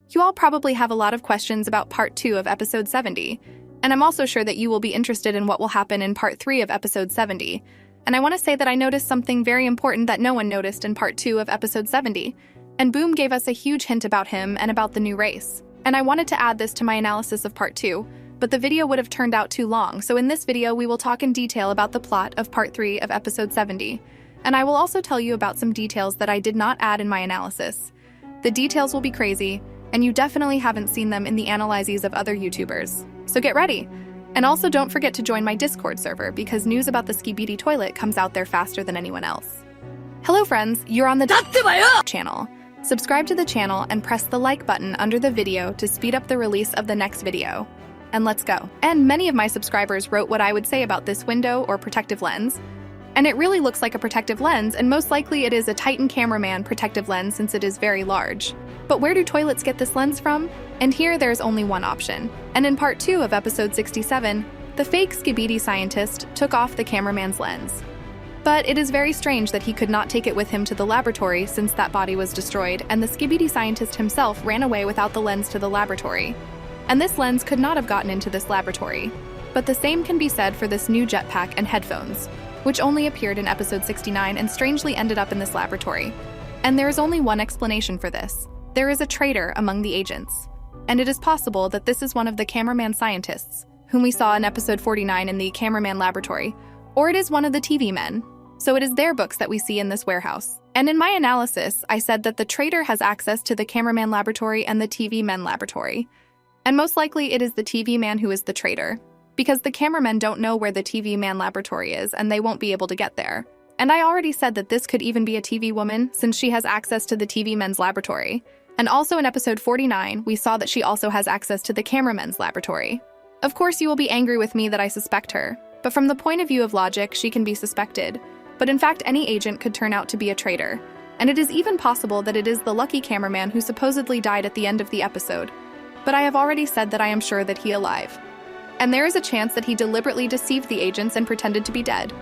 You all probably have a lot of questions about part 2 of episode 70, and I'm also sure that you will be interested in what will happen in part 3 of episode 70. And I want to say that I noticed something very important that no one noticed in part 2 of episode 70, and Boom gave us a huge hint about him and about the new race. And I wanted to add this to my analysis of part 2, but the video would have turned out too long, so in this video we will talk in detail about the plot of part 3 of episode 70. And I will also tell you about some details that I did not add in my analysis. The details will be crazy, and you definitely haven't seen them in the analyses of other YouTubers. So get ready! And also don't forget to join my Discord server because news about the Skibidi toilet comes out there faster than anyone else. Hello friends, you're on the channel. Subscribe to the channel and press the like button under the video to speed up the release of the next video. And let's go. And many of my subscribers wrote what I would say about this window or protective lens. And it really looks like a protective lens, and most likely it is a Titan cameraman protective lens since it is very large. But where do toilets get this lens from? And here there's only one option. And in part 2 of episode 67, the fake Skibidi scientist took off the cameraman's lens. But it is very strange that he could not take it with him to the laboratory since that body was destroyed, and the Skibidi scientist himself ran away without the lens to the laboratory. And this lens could not have gotten into this laboratory. But the same can be said for this new jetpack and headphones, which only appeared in episode 69 and strangely ended up in this laboratory. And there is only one explanation for this. There is a traitor among the agents. And it is possible that this is one of the cameraman scientists, whom we saw in episode 49 in the cameraman laboratory, or it is one of the TV men. So it is their books that we see in this warehouse. And in my analysis, I said that the traitor has access to the cameraman laboratory and the TV men laboratory. And most likely it is the TV man who is the traitor, because the cameramen don't know where the TV man laboratory is and they won't be able to get there. And I already said that this could even be a TV woman since she has access to the TV men's laboratory. And also in episode 49, we saw that she also has access to the cameramen's laboratory. Of course, you will be angry with me that I suspect her, but from the point of view of logic, she can be suspected. But in fact, any agent could turn out to be a traitor. And it is even possible that it is the lucky cameraman who supposedly died at the end of the episode. But I have already said that I am sure that he is alive. And there is a chance that he deliberately deceived the agents and pretended to be dead,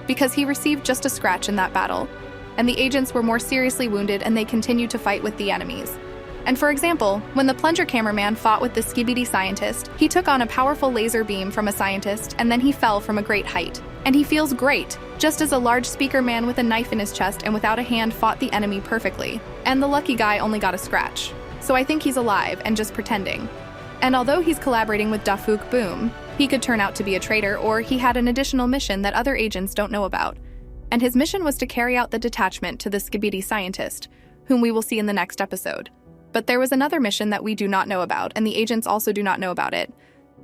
because he received just a scratch in that battle, and the agents were more seriously wounded and they continued to fight with the enemies. And for example, when the plunger cameraman fought with the Skibidi scientist, he took on a powerful laser beam from a scientist and then he fell from a great height. And he feels great, just as a large speaker man with a knife in his chest and without a hand fought the enemy perfectly. And the lucky guy only got a scratch. So I think he's alive and just pretending. And although he's collaborating with Dafuk Boom, he could turn out to be a traitor, or he had an additional mission that other agents don't know about. And his mission was to carry out the detachment to the Skibidi scientist, whom we will see in the next episode. But there was another mission that we do not know about, and the agents also do not know about it.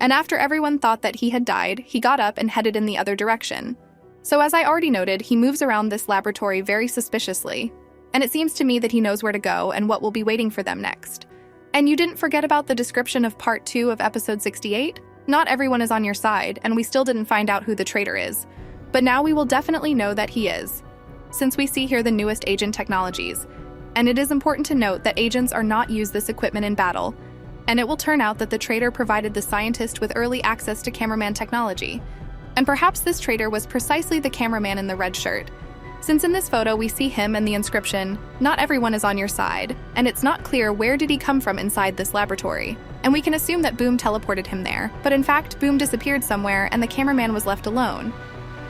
And after everyone thought that he had died, he got up and headed in the other direction. So as I already noted, he moves around this laboratory very suspiciously. And it seems to me that he knows where to go and what will be waiting for them next. And you didn't forget about the description of part 2 of episode 68? Not everyone is on your side, and we still didn't find out who the traitor is. But now we will definitely know that he is, since we see here the newest agent technologies. And it is important to note that agents are not use this equipment in battle, and it will turn out that the traitor provided the scientist with early access to cameraman technology. And perhaps this traitor was precisely the cameraman in the red shirt, since in this photo we see him and the inscription, "Not everyone is on your side," and it's not clear where did he come from inside this laboratory. And we can assume that Boom teleported him there, but in fact Boom disappeared somewhere and the cameraman was left alone.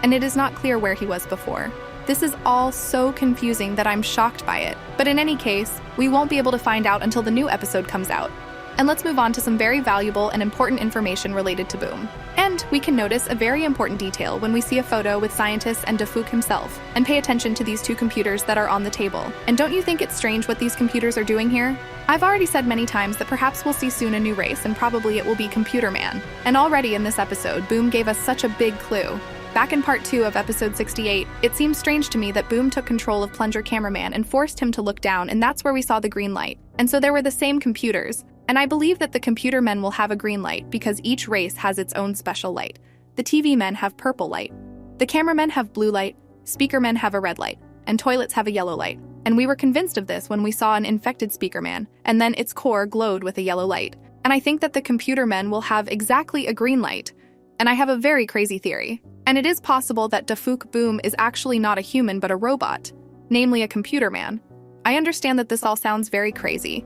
And it is not clear where he was before. This is all so confusing that I'm shocked by it. But in any case, we won't be able to find out until the new episode comes out. And let's move on to some very valuable and important information related to Boom. And we can notice a very important detail when we see a photo with scientists and Dafuk himself, and pay attention to these two computers that are on the table. And don't you think it's strange what these computers are doing here? I've already said many times that perhaps we'll see soon a new race, and probably it will be Computer Man. And already in this episode, Boom gave us such a big clue. Back in part 2 of episode 68, it seems strange to me that Boom took control of Plunger Cameraman and forced him to look down, and that's where we saw the green light. And so there were the same computers. And I believe that the computer men will have a green light because each race has its own special light. The TV men have purple light. The cameramen have blue light, speaker men have a red light, and toilets have a yellow light. And we were convinced of this when we saw an infected speaker man, and then its core glowed with a yellow light. And I think that the computer men will have exactly a green light. And I have a very crazy theory. And it is possible that Dafuk Boom is actually not a human but a robot, namely a computer man. I understand that this all sounds very crazy,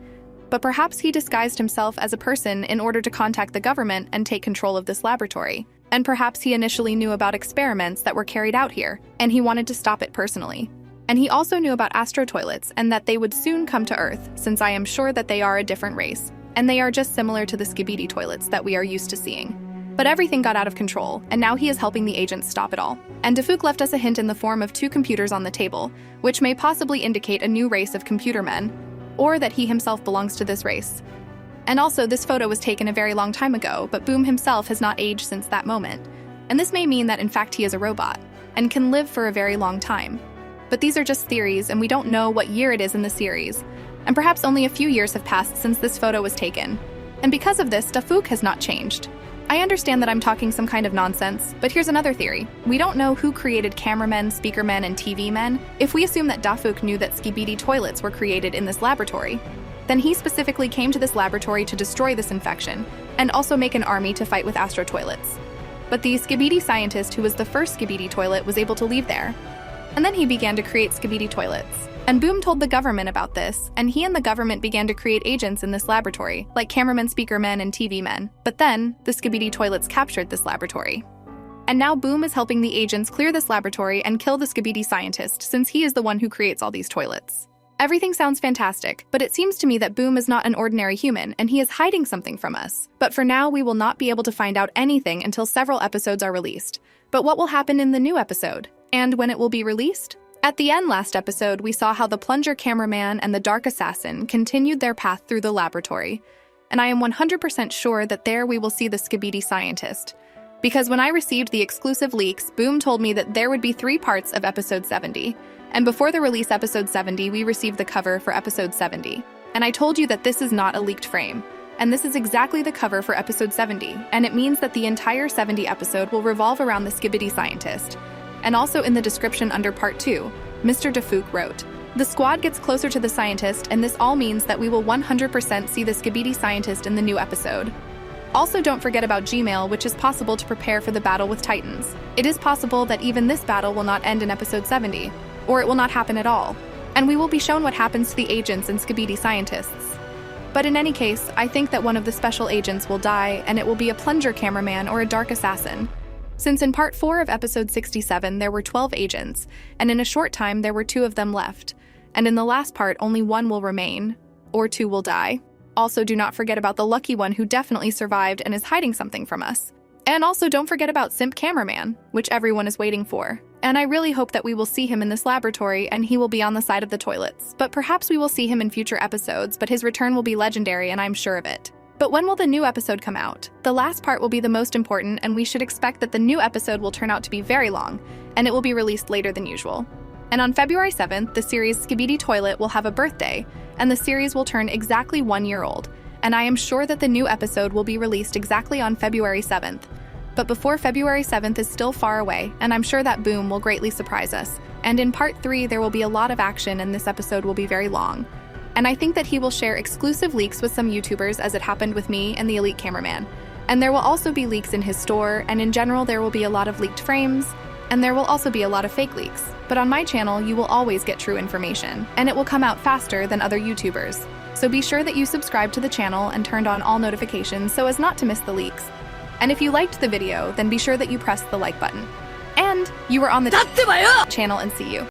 But perhaps he disguised himself as a person in order to contact the government and take control of this laboratory. And perhaps he initially knew about experiments that were carried out here, and he wanted to stop it personally. And he also knew about astrotoilets and that they would soon come to Earth, since I am sure that they are a different race, and they are just similar to the skibidi toilets that we are used to seeing. But everything got out of control, and now he is helping the agents stop it all. And Dafouk left us a hint in the form of 2 computers on the table, which may possibly indicate a new race of computer men, or that he himself belongs to this race. And also, this photo was taken a very long time ago, but Boom himself has not aged since that moment. And this may mean that in fact he is a robot, and can live for a very long time. But these are just theories, and we don't know what year it is in the series. And perhaps only a few years have passed since this photo was taken. And because of this, Dafouk has not changed. I understand that I'm talking some kind of nonsense, but here's another theory. We don't know who created cameramen, speakermen, and TV men. If we assume that Dafouk knew that skibidi toilets were created in this laboratory, then he specifically came to this laboratory to destroy this infection, and also make an army to fight with astro toilets. But the skibidi scientist who was the first skibidi toilet was able to leave there. And then he began to create skibidi toilets. And Boom told the government about this, and he and the government began to create agents in this laboratory, like cameramen, speakermen, and TV men. But then, the skibidi toilets captured this laboratory. And now Boom is helping the agents clear this laboratory and kill the skibidi scientist, since he is the one who creates all these toilets. Everything sounds fantastic, but it seems to me that Boom is not an ordinary human, and he is hiding something from us. But for now, we will not be able to find out anything until several episodes are released. But what will happen in the new episode? And when it will be released? At the end last episode, we saw how the plunger cameraman and the dark assassin continued their path through the laboratory, and I am 100% sure that there we will see the skibidi scientist. Because when I received the exclusive leaks, Boom told me that there would be 3 parts of episode 70, and before the release episode 70, we received the cover for episode 70. And I told you that this is not a leaked frame, and this is exactly the cover for episode 70, and it means that the entire 70 episode will revolve around the skibidi scientist. And also in the description under part 2, Mr. Dafouk wrote, "The squad gets closer to the scientist, and this all means that we will 100% see the skibidi scientist in the new episode." Also, don't forget about Gmail, which is possible to prepare for the battle with Titans. It is possible that even this battle will not end in episode 70, or it will not happen at all, and we will be shown what happens to the agents and skibidi scientists. But in any case, I think that one of the special agents will die, and it will be a plunger cameraman or a dark assassin. Since in part 4 of episode 67 there were 12 agents, and in a short time there were 2 of them left, and in the last part only 1 will remain, or 2 will die. Also, do not forget about the lucky one who definitely survived and is hiding something from us. And also don't forget about Simp Cameraman, which everyone is waiting for. And I really hope that we will see him in this laboratory and he will be on the side of the toilets. But perhaps we will see him in future episodes, but his return will be legendary and I'm sure of it. But when will the new episode come out? The last part will be the most important, and we should expect that the new episode will turn out to be very long, and it will be released later than usual. And on February 7th, the series Skibidi Toilet will have a birthday, and the series will turn exactly 1 year old. And I am sure that the new episode will be released exactly on February 7th. But before February 7th is still far away, and I'm sure that Boom will greatly surprise us. And in part 3, there will be a lot of action, and this episode will be very long. And I think that he will share exclusive leaks with some YouTubers as it happened with me and the Elite Cameraman. And there will also be leaks in his store, and in general there will be a lot of leaked frames, and there will also be a lot of fake leaks. But on my channel, you will always get true information, and it will come out faster than other YouTubers. So be sure that you subscribe to the channel and turned on all notifications so as not to miss the leaks. And if you liked the video, then be sure that you press the like button. And you were on the channel, and see you.